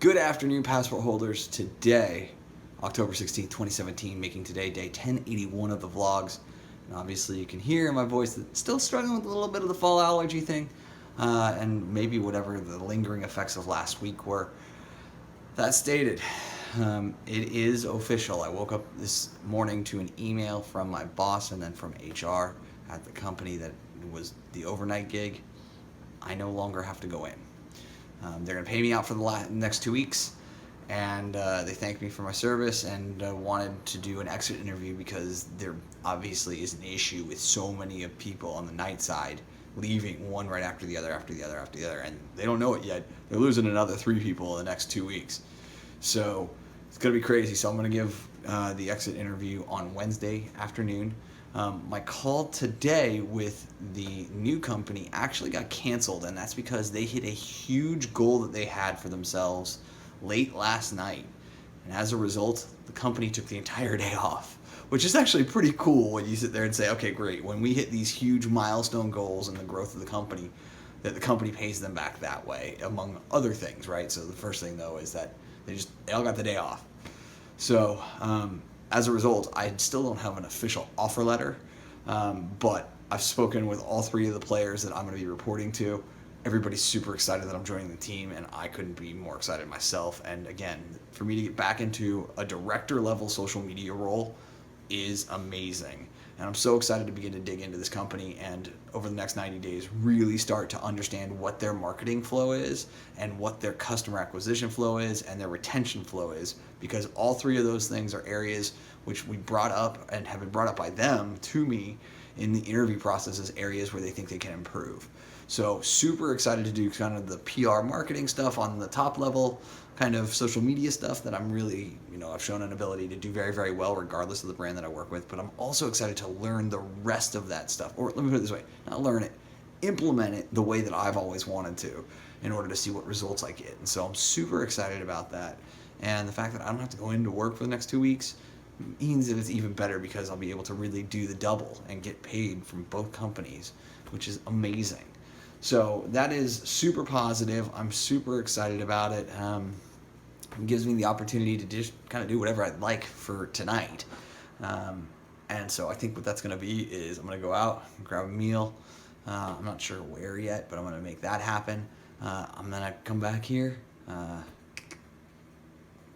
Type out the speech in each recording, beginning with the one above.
Good afternoon, passport holders. Today, October 16th, 2017, making today day 1081 of the vlogs. And obviously you can hear in my voice that still struggling with a little bit of the fall allergy thing, and maybe whatever the lingering effects of last week were. That stated, it is official. I woke up this morning to an email from my boss and then from HR at the company that was the overnight gig. I no longer have to go in. They're going to pay me out for the next 2 weeks, and they thanked me for my service and wanted to do an exit interview because there obviously is an issue with so many of people on the night side leaving one right after the other, and they don't know it yet. They're losing another 3 people in the next 2 weeks. So it's going to be crazy. So I'm going to give the exit interview on Wednesday afternoon. My call today with the new company actually got canceled, and that's because they hit a huge goal that they had for themselves late last night. And as a result, the company took the entire day off, which is actually pretty cool when you sit there and say, okay, great, when we hit these huge milestone goals in the growth of the company, that the company pays them back that way, among other things, right? So the first thing, though, is that they all got the day off. So as a result, I still don't have an official offer letter, but I've spoken with all 3 of the players that I'm going to be reporting to. Everybody's super excited that I'm joining the team, and I couldn't be more excited myself. And again, for me to get back into a director level social media role is amazing. And I'm so excited to begin to dig into this company and over the next 90 days really start to understand what their marketing flow is and what their customer acquisition flow is and their retention flow is, because all 3 of those things are areas which we brought up and have been brought up by them to me in the interview process as areas where they think they can improve. So super excited to do kind of the PR marketing stuff on the top level, kind of social media stuff that I'm really, I've shown an ability to do very, very well regardless of the brand that I work with. But I'm also excited to learn the rest of that stuff. Or let me put it this way, not learn it, implement it the way that I've always wanted to in order to see what results I get. And so I'm super excited about that. And the fact that I don't have to go into work for the next 2 weeks means that it's even better because I'll be able to really do the double and get paid from both companies, which is amazing. So that is super positive. I'm super excited about it. It gives me the opportunity to just kind of do whatever I'd like for tonight. And so I think what that's going to be is I'm going to go out and grab a meal. I'm not sure where yet, but I'm going to make that happen. I'm going to come back here,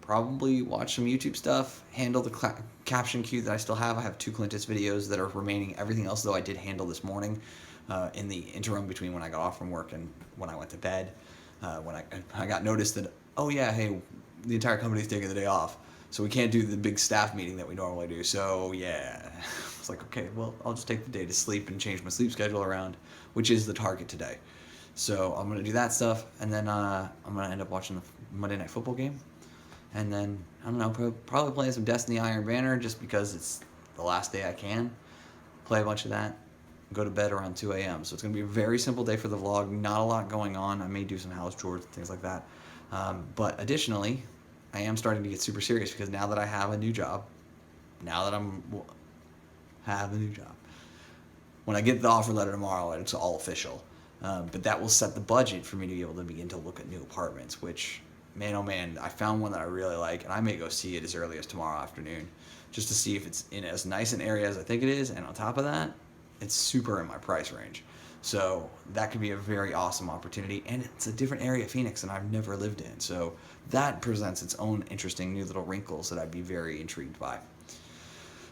probably watch some YouTube stuff, handle the caption queue that I still have. I have 2 Clintus videos that are remaining. Everything else, though, I did handle this morning in the interim between when I got off from work and when I went to bed. When I got noticed that, oh yeah, hey, the entire company's taking the day off, so we can't do the big staff meeting that we normally do. So yeah, it's like, okay, well, I'll just take the day to sleep and change my sleep schedule around, which is the target today. So I'm going to do that stuff, and then I'm going to end up watching the Monday Night Football game. And then, I don't know, probably playing some Destiny Iron Banner just because it's the last day I can. Play a bunch of that, go to bed around 2 a.m. So it's going to be a very simple day for the vlog, not a lot going on. I may do some house chores, things like that. But additionally, I am starting to get super serious because now that I have a new job, when I get the offer letter tomorrow, it's all official. But that will set the budget for me to be able to begin to look at new apartments, which, man, oh man, I found one that I really like, and I may go see it as early as tomorrow afternoon just to see if it's in as nice an area as I think it is, and on top of that, it's super in my price range. So that could be a very awesome opportunity, and it's a different area of Phoenix than I've never lived in. So that presents its own interesting new little wrinkles that I'd be very intrigued by.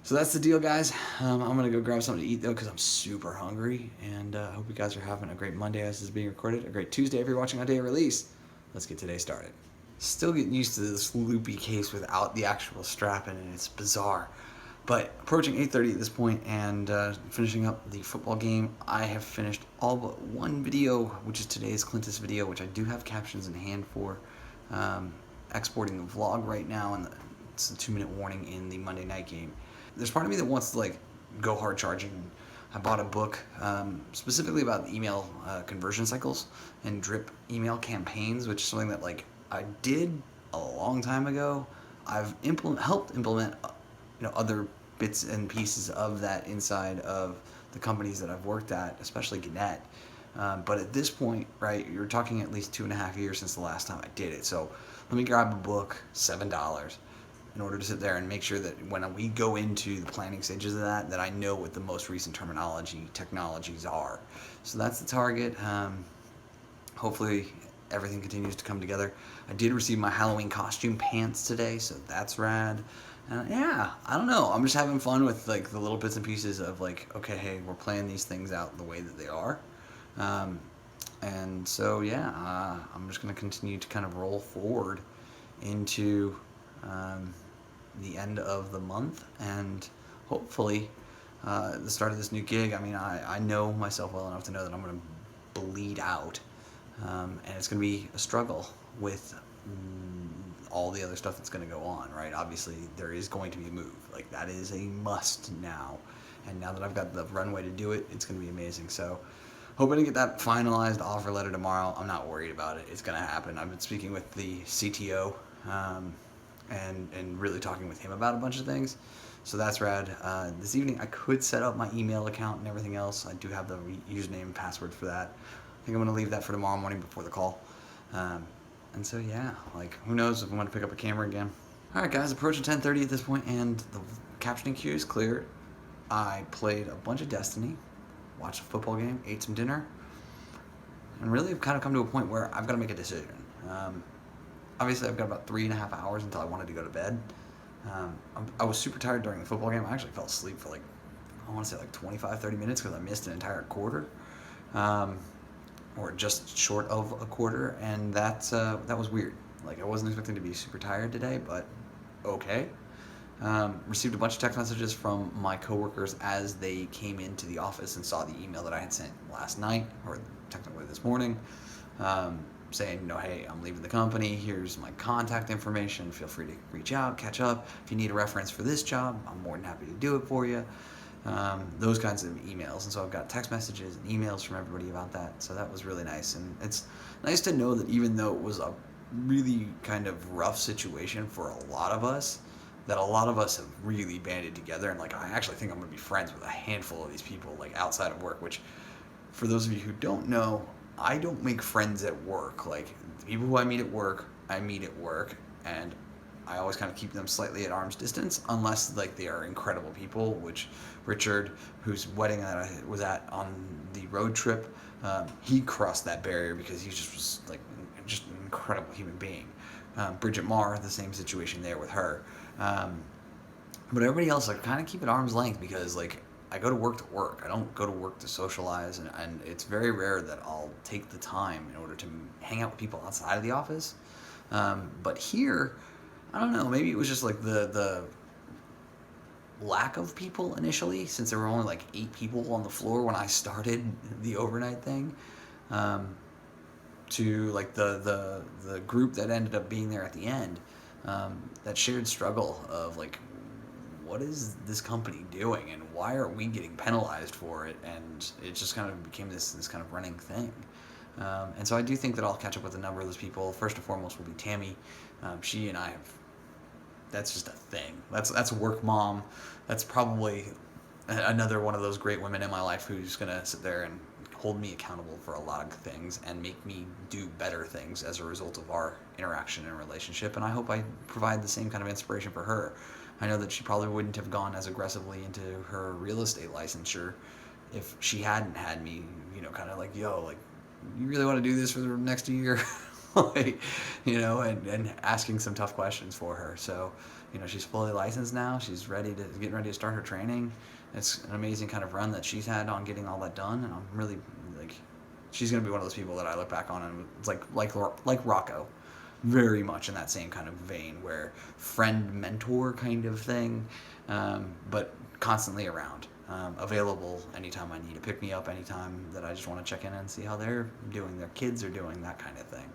So that's the deal, guys. I'm going to go grab something to eat, though, because I'm super hungry, and I hope you guys are having a great Monday as this is being recorded, a great Tuesday if you're watching on day of release. Let's get today started. Still getting used to this loopy case without the actual strap in it. It's bizarre. But approaching 8:30 at this point and finishing up the football game. I have finished all but one video, which is today's Clintus video, which I do have captions in hand for. Exporting the vlog right now, and it's a 2-minute warning in the Monday night game. There's part of me that wants to go hard charging. I bought a book specifically about email conversion cycles and drip email campaigns, which is something that I did a long time ago. I've helped implement other bits and pieces of that inside of the companies that I've worked at, especially Gannett. But at this point, right, you're talking at least 2.5 years since the last time I did it. So let me grab a book, $7, in order to sit there and make sure that when we go into the planning stages of that I know what the most recent technologies are. So that's the target. Hopefully everything continues to come together. I did receive my Halloween costume pants today, so that's rad. Yeah, I don't know. I'm just having fun with like the little bits and pieces of like, okay, hey, we're playing these things out the way that they are. Um, and so yeah, I'm just gonna continue to kind of roll forward into um, the end of the month and hopefully the start of this new gig. I mean, I know myself well enough to know that I'm going to bleed out, and it's going to be a struggle with all the other stuff that's going to go on, right? Obviously, there is going to be a move. Like, that is a must now. And now that I've got the runway to do it, it's going to be amazing. So, hoping to get that finalized offer letter tomorrow. I'm not worried about it. It's going to happen. I've been speaking with the CTO and really talking with him about a bunch of things. So that's rad. This evening I could set up my email account and everything else. I do have the username and password for that. I think I'm going to leave that for tomorrow morning before the call. And so yeah, like who knows if I'm going to pick up a camera again. Alright guys, approaching 10:30 at this point and the captioning queue is cleared. I played a bunch of Destiny, watched a football game, ate some dinner, and really have kind of come to a point where I've got to make a decision. Obviously, I've got about 3.5 hours until I wanted to go to bed. I was super tired during the football game. I actually fell asleep for like, I want to say like 25, 30 minutes because I missed an entire quarter, or just short of a quarter, and that was weird. Like, I wasn't expecting to be super tired today, but okay. Received a bunch of text messages from my coworkers as they came into the office and saw the email that I had sent last night, or technically this morning, saying, you know, hey, I'm leaving the company. Here's my contact information. Feel free to reach out, catch up. If you need a reference for this job, I'm more than happy to do it for you. Those kinds of emails. And so I've got text messages and emails from everybody about that. So that was really nice. And it's nice to know that even though it was a really kind of rough situation for a lot of us, that a lot of us have really banded together. And like, I actually think I'm going to be friends with a handful of these people, like outside of work, which for those of you who don't know, I don't make friends at work. Like, the people who I meet at work, and I always kind of keep them slightly at arm's distance, unless like they are incredible people. Which Richard, whose wedding that I was at on the road trip, he crossed that barrier because he just was like just an incredible human being. Bridget Marr, the same situation there with her. But everybody else, I kind of keep at arm's length because like, I go to work. I don't go to work to socialize, and it's very rare that I'll take the time in order to hang out with people outside of the office. But here, I don't know, maybe it was just like the lack of people initially, since there were only like 8 people on the floor when I started the overnight thing, to like the group that ended up being there at the end, that shared struggle of like, what is this company doing and why are we getting penalized for it? And it just kind of became this kind of running thing. And so I do think that I'll catch up with a number of those people. First and foremost will be Tammy. She and I have, that's just a thing. That's a work mom. That's probably another one of those great women in my life who's going to sit there and hold me accountable for a lot of things and make me do better things as a result of our interaction and relationship. And I hope I provide the same kind of inspiration for her. I know that she probably wouldn't have gone as aggressively into her real estate licensure if she hadn't had me, you know, kind of like, yo, like, you really want to do this for the next year? Like, you know, and asking some tough questions for her. So, you know, she's fully licensed now. She's getting ready to start her training. It's an amazing kind of run that she's had on getting all that done. And I'm really, like, she's going to be one of those people that I look back on and it's like Rocco. Very much in that same kind of vein, where friend mentor kind of thing, but constantly around, available anytime I need to pick me up, anytime that I just want to check in and see how they're doing, their kids are doing, that kind of thing.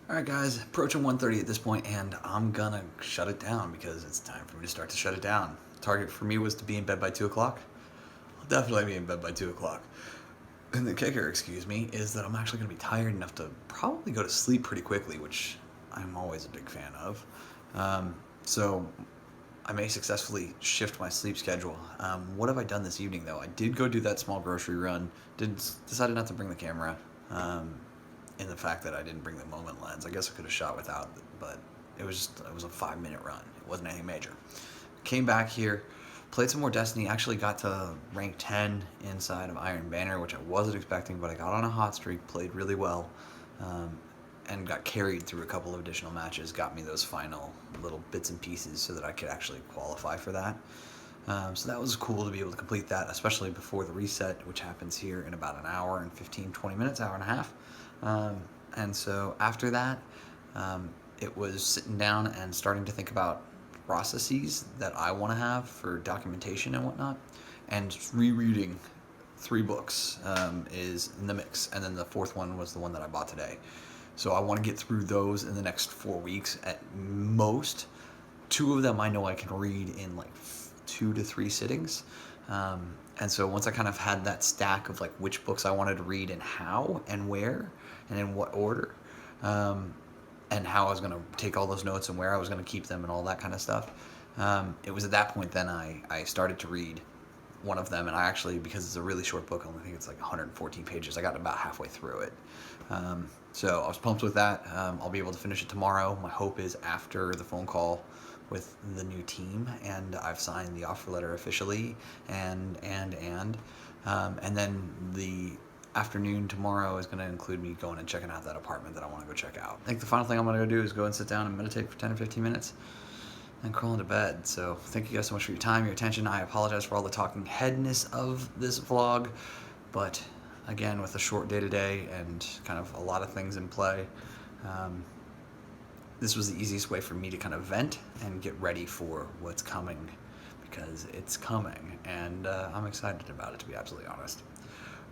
All right, guys, approaching 1:30 at this point, and I'm gonna shut it down because it's time for me to start to shut it down. Target for me was to be in bed by 2 o'clock. I'll definitely be in bed by 2 o'clock. And the kicker, excuse me, is that I'm actually gonna be tired enough to probably go to sleep pretty quickly, which I'm always a big fan of. So I may successfully shift my sleep schedule. What have I done this evening, though? I did go do that small grocery run. Decided not to bring the camera. in the fact that I didn't bring the moment lens. I guess I could have shot without, but it was a 5-minute run. It wasn't anything major. Came back here, played some more Destiny. Actually got to rank 10 inside of Iron Banner, which I wasn't expecting, but I got on a hot streak, played really well, and got carried through a couple of additional matches. Got me those final little bits and pieces so that I could actually qualify for that. So that was cool to be able to complete that, especially before the reset, which happens here in about an hour and 15, 20 minutes, hour and a half. And so after that, it was sitting down and starting to think about processes that I want to have for documentation and whatnot, and rereading 3 books is in the mix, and then the 4th one was the one that I bought today. So I want to get through those in the next 4 weeks at most. 2 of them I know I can read in like 2 to 3 sittings. And so once I kind of had that stack of like which books I wanted to read and how and where and in what order, and how I was going to take all those notes and where I was going to keep them and all that kind of stuff, it was at that point then I started to read one of them, and I actually, because it's a really short book, I only think it's like 114 pages, I got about halfway through it. So I was pumped with that. I'll be able to finish it tomorrow. My hope is after the phone call with the new team, and I've signed the offer letter officially, and then the afternoon tomorrow is going to include me going and checking out that apartment that I want to go check out. I think the final thing I'm going to go do is go and sit down and meditate for 10 or 15 minutes and crawl into bed. So thank you guys so much for your time, your attention. I apologize for all the talking headness of this vlog, but again, with a short day today and kind of a lot of things in play, this was the easiest way for me to kind of vent and get ready for what's coming, because it's coming, and I'm excited about it, to be absolutely honest.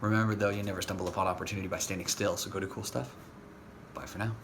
Remember though, you never stumble upon opportunity by standing still, so go do cool stuff. Bye for now.